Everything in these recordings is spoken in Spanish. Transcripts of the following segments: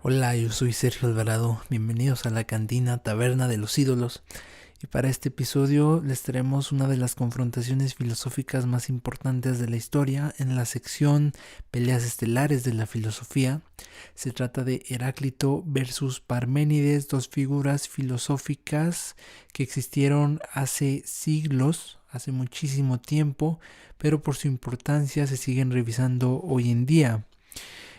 Hola, yo soy Sergio Alvarado, bienvenidos a la cantina Taberna de los Ídolos. Y para este episodio les traemos una de las confrontaciones filosóficas más importantes de la historia en la sección Peleas estelares de la filosofía. Se trata de Heráclito versus Parménides, dos figuras filosóficas que existieron hace siglos, hace muchísimo tiempo, pero por su importancia se siguen revisando hoy en día.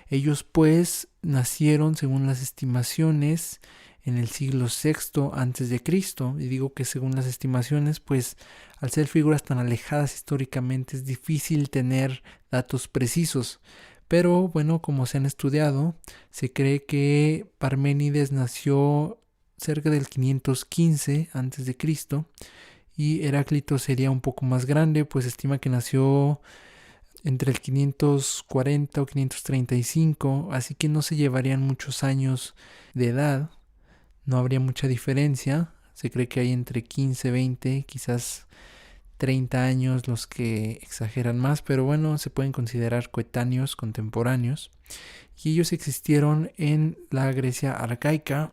Ellos pues nacieron, según las estimaciones, en el siglo VI antes de Cristo. Y digo que según las estimaciones, pues al ser figuras tan alejadas históricamente es difícil tener datos precisos. Pero bueno, como se han estudiado, se cree que Parménides nació cerca del 515 antes de Cristo y Heráclito sería un poco más grande, pues estima que nació entre el 540 o 535, así que no se llevarían muchos años de edad, no habría mucha diferencia. Se cree que hay entre 15, 20, quizás 30 años los que exageran más, pero bueno, se pueden considerar coetáneos, contemporáneos. Y ellos existieron en la Grecia arcaica,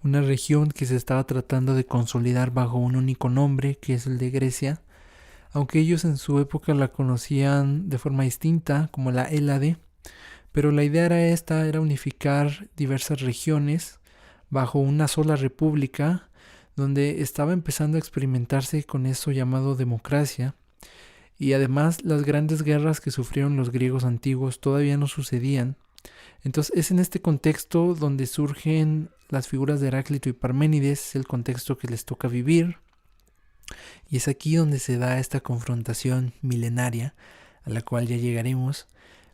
una región que se estaba tratando de consolidar bajo un único nombre, que es el de Grecia, aunque ellos en su época la conocían de forma distinta, como la Hélade, pero la idea era unificar diversas regiones bajo una sola república, donde estaba empezando a experimentarse con eso llamado democracia, y además las grandes guerras que sufrieron los griegos antiguos todavía no sucedían. Entonces es en este contexto donde surgen las figuras de Heráclito y Parménides, el contexto que les toca vivir, y es aquí donde se da esta confrontación milenaria, a la cual ya llegaremos.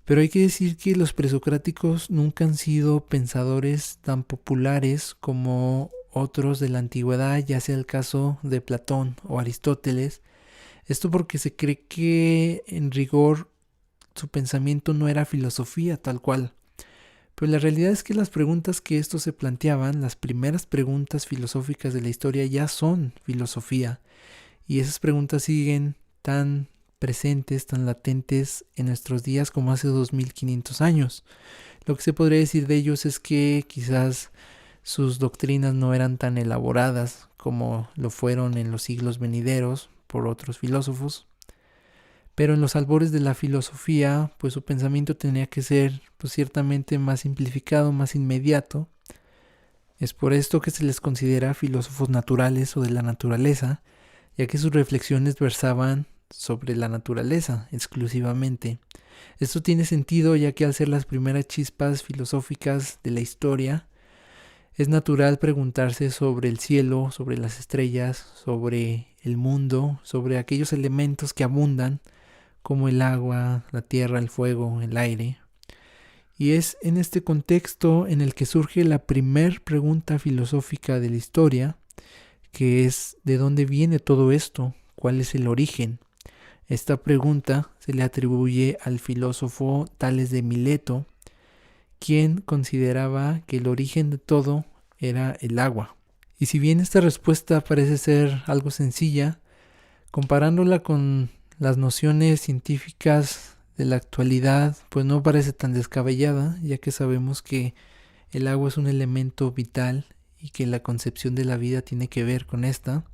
Pero hay que decir que los presocráticos nunca han sido pensadores tan populares como otros de la antigüedad, ya sea el caso de Platón o Aristóteles. Esto porque se cree que en rigor su pensamiento no era filosofía tal cual. Pero la realidad es que las preguntas que estos se planteaban, las primeras preguntas filosóficas de la historia, ya son filosofía. Y esas preguntas siguen tan presentes, tan latentes en nuestros días como hace 2500 años. Lo que se podría decir de ellos es que quizás sus doctrinas no eran tan elaboradas como lo fueron en los siglos venideros por otros filósofos, pero en los albores de la filosofía, pues su pensamiento tenía que ser pues ciertamente más simplificado, más inmediato. Es por esto que se les considera filósofos naturales o de la naturaleza, ya que sus reflexiones versaban sobre la naturaleza exclusivamente. Esto tiene sentido ya que al ser las primeras chispas filosóficas de la historia, es natural preguntarse sobre el cielo, sobre las estrellas, sobre el mundo, sobre aquellos elementos que abundan, como el agua, la tierra, el fuego, el aire. Y es en este contexto en el que surge la primer pregunta filosófica de la historia, que es ¿de dónde viene todo esto? ¿Cuál es el origen? Esta pregunta se le atribuye al filósofo Tales de Mileto, quien consideraba que el origen de todo era el agua. Y si bien esta respuesta parece ser algo sencilla, comparándola con las nociones científicas de la actualidad, pues no parece tan descabellada, ya que sabemos que el agua es un elemento vital y que la concepción de la vida tiene que ver con esta,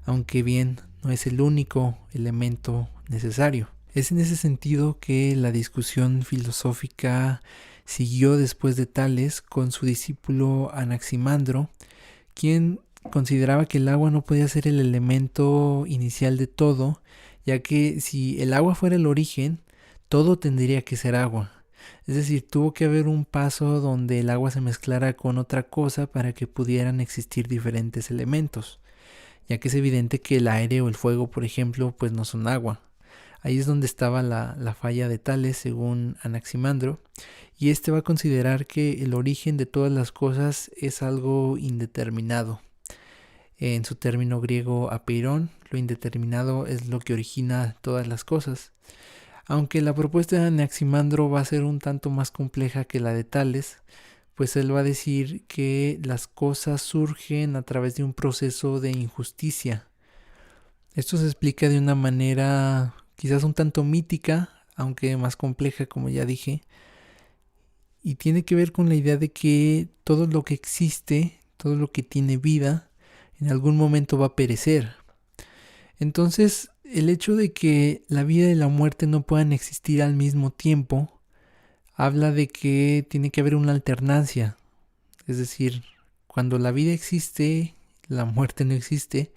aunque bien no es el único elemento necesario. Es en ese sentido que la discusión filosófica siguió después de Tales con su discípulo Anaximandro, quien consideraba que el agua no podía ser el elemento inicial de todo, ya que si el agua fuera el origen, todo tendría que ser agua. Es decir, tuvo que haber un paso donde el agua se mezclara con otra cosa para que pudieran existir diferentes elementos, ya que es evidente que el aire o el fuego, por ejemplo, pues no son agua. Ahí es donde estaba la falla de Tales, según Anaximandro, y este va a considerar que el origen de todas las cosas es algo indeterminado. En su término griego apeirón, lo indeterminado es lo que origina todas las cosas. Aunque la propuesta de Anaximandro va a ser un tanto más compleja que la de Tales, pues él va a decir que las cosas surgen a través de un proceso de injusticia. Esto se explica de una manera quizás un tanto mítica, aunque más compleja, como ya dije, y tiene que ver con la idea de que todo lo que existe, todo lo que tiene vida, en algún momento va a perecer. Entonces, el hecho de que la vida y la muerte no puedan existir al mismo tiempo, habla de que tiene que haber una alternancia. Es decir, cuando la vida existe, la muerte no existe,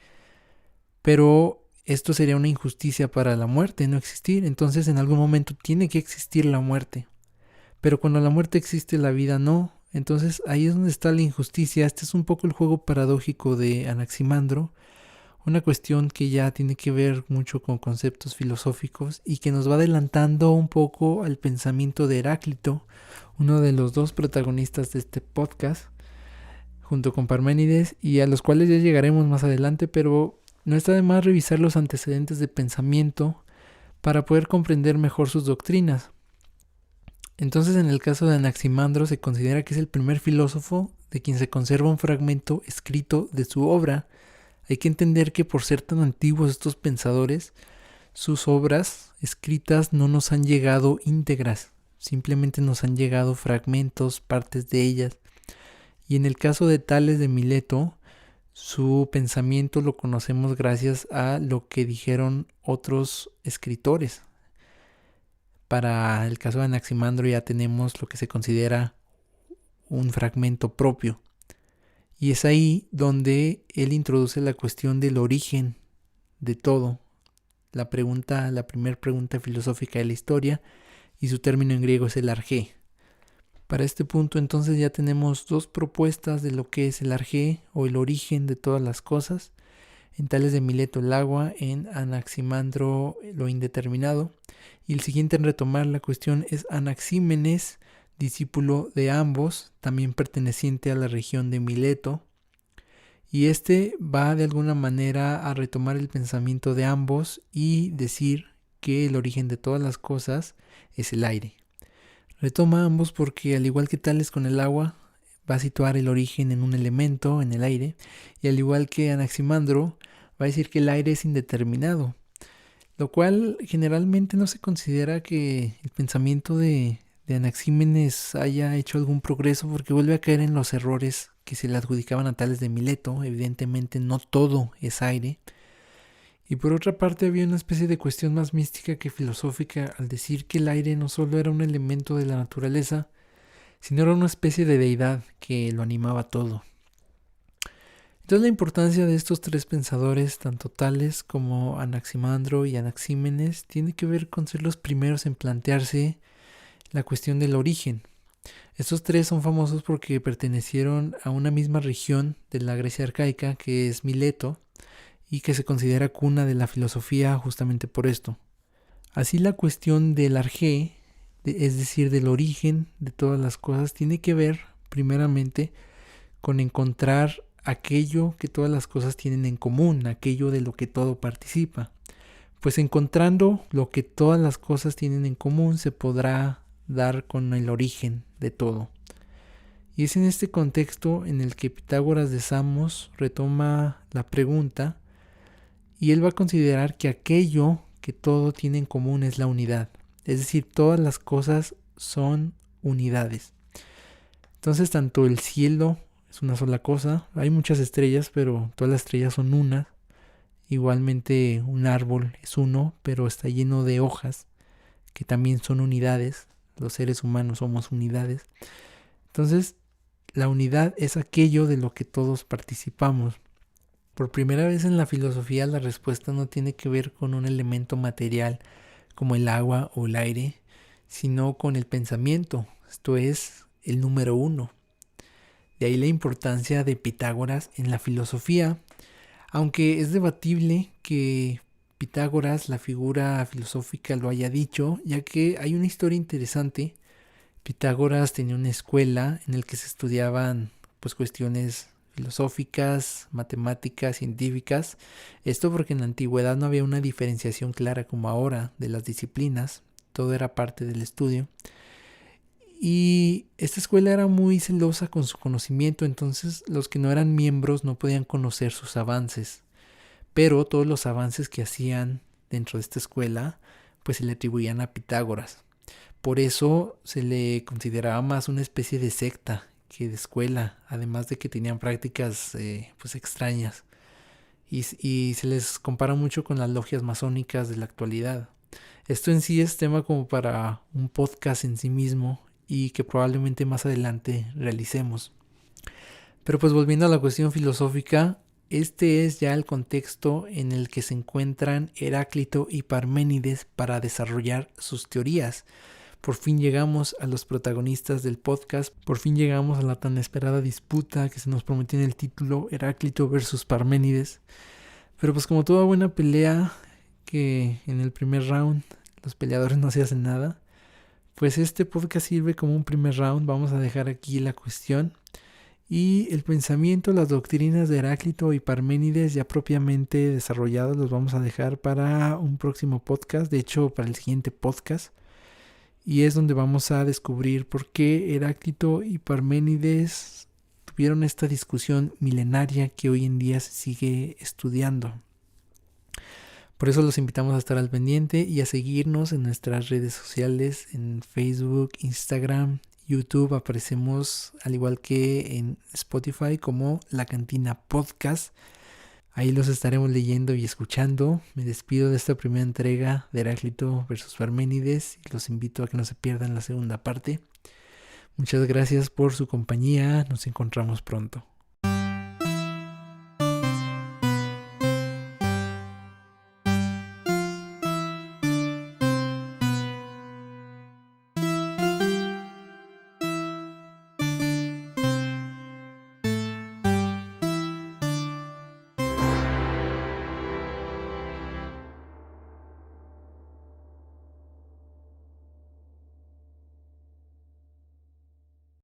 pero esto sería una injusticia para la muerte, no existir. Entonces, en algún momento tiene que existir la muerte. Pero cuando la muerte existe, la vida no. Entonces, ahí es donde está la injusticia. Este es un poco el juego paradójico de Anaximandro. Una cuestión que ya tiene que ver mucho con conceptos filosóficos y que nos va adelantando un poco al pensamiento de Heráclito, uno de los dos protagonistas de este podcast, junto con Parménides, y a los cuales ya llegaremos más adelante, pero no está de más revisar los antecedentes de pensamiento para poder comprender mejor sus doctrinas. Entonces, en el caso de Anaximandro se considera que es el primer filósofo de quien se conserva un fragmento escrito de su obra. Hay que entender que por ser tan antiguos estos pensadores, sus obras escritas no nos han llegado íntegras, simplemente nos han llegado fragmentos, partes de ellas. Y en el caso de Tales de Mileto, su pensamiento lo conocemos gracias a lo que dijeron otros escritores. Para el caso de Anaximandro ya tenemos lo que se considera un fragmento propio. Y es ahí donde él introduce la cuestión del origen de todo. La primera pregunta filosófica de la historia, y su término en griego es el argé. Para este punto entonces ya tenemos dos propuestas de lo que es el argé o el origen de todas las cosas. En Tales de Mileto el agua, en Anaximandro lo indeterminado. Y el siguiente en retomar la cuestión es Anaxímenes, discípulo de ambos, también perteneciente a la región de Mileto. Y este va de alguna manera a retomar el pensamiento de ambos y decir que el origen de todas las cosas es el aire. Retoma ambos porque, al igual que Tales con el agua, va a situar el origen en un elemento, en el aire, y al igual que Anaximandro, va a decir que el aire es indeterminado, lo cual generalmente no se considera que el pensamiento de Anaxímenes haya hecho algún progreso, porque vuelve a caer en los errores que se le adjudicaban a Tales de Mileto. Evidentemente no todo es aire. Y por otra parte había una especie de cuestión más mística que filosófica al decir que el aire no solo era un elemento de la naturaleza, sino era una especie de deidad que lo animaba todo. Entonces la importancia de estos tres pensadores, tanto Tales como Anaximandro y Anaxímenes, tiene que ver con ser los primeros en plantearse la cuestión del origen. Estos tres son famosos porque pertenecieron a una misma región de la Grecia arcaica, que es Mileto, y que se considera cuna de la filosofía justamente por esto. Así la cuestión del argé, es decir, del origen de todas las cosas, tiene que ver primeramente con encontrar aquello que todas las cosas tienen en común, aquello de lo que todo participa. Pues encontrando lo que todas las cosas tienen en común se podrá dar con el origen de todo. Y es en este contexto en el que Pitágoras de Samos retoma la pregunta y él va a considerar que aquello que todo tiene en común es la unidad. Es decir, todas las cosas son unidades. Entonces tanto el cielo es una sola cosa, hay muchas estrellas, pero todas las estrellas son una. Igualmente un árbol es uno, pero está lleno de hojas que también son unidades. Los seres humanos somos unidades. Entonces, la unidad es aquello de lo que todos participamos. Por primera vez en la filosofía la respuesta no tiene que ver con un elemento material como el agua o el aire, sino con el pensamiento. Esto es el número uno. De ahí la importancia de Pitágoras en la filosofía, aunque es debatible que Pitágoras, la figura filosófica, lo haya dicho, ya que hay una historia interesante. Pitágoras tenía una escuela en la que se estudiaban cuestiones filosóficas, matemáticas, científicas. Esto porque en la antigüedad no había una diferenciación clara como ahora de las disciplinas, todo era parte del estudio. Y esta escuela era muy celosa con su conocimiento, entonces los que no eran miembros no podían conocer sus avances. Pero todos los avances que hacían dentro de esta escuela, pues se le atribuían a Pitágoras. por eso se le consideraba más una especie de secta que de escuela, además de que tenían prácticas pues extrañas. Y se les compara mucho con las logias masónicas de la actualidad. Esto en sí es tema como para un podcast en sí mismo y que probablemente más adelante realicemos. Pero pues volviendo a la cuestión filosófica, este es ya el contexto en el que se encuentran Heráclito y Parménides para desarrollar sus teorías. Por fin llegamos a los protagonistas del podcast, por fin llegamos a la tan esperada disputa que se nos prometió en el título, Heráclito versus Parménides. Pero pues como toda buena pelea, que en el primer round los peleadores no se hacen nada, pues este podcast sirve como un primer round. Vamos a dejar aquí la cuestión y el pensamiento, las doctrinas de Heráclito y Parménides ya propiamente desarrollados los vamos a dejar para un próximo podcast, de hecho para el siguiente podcast, y es donde vamos a descubrir por qué Heráclito y Parménides tuvieron esta discusión milenaria que hoy en día se sigue estudiando. Por eso los invitamos a estar al pendiente y a seguirnos en nuestras redes sociales, en Facebook, Instagram, YouTube. Aparecemos al igual que en Spotify como La Cantina Podcast. Ahí los estaremos leyendo y escuchando. Me despido de esta primera entrega de Heráclito versus Parménides y los invito a que no se pierdan la segunda parte. Muchas gracias por su compañía. Nos encontramos pronto.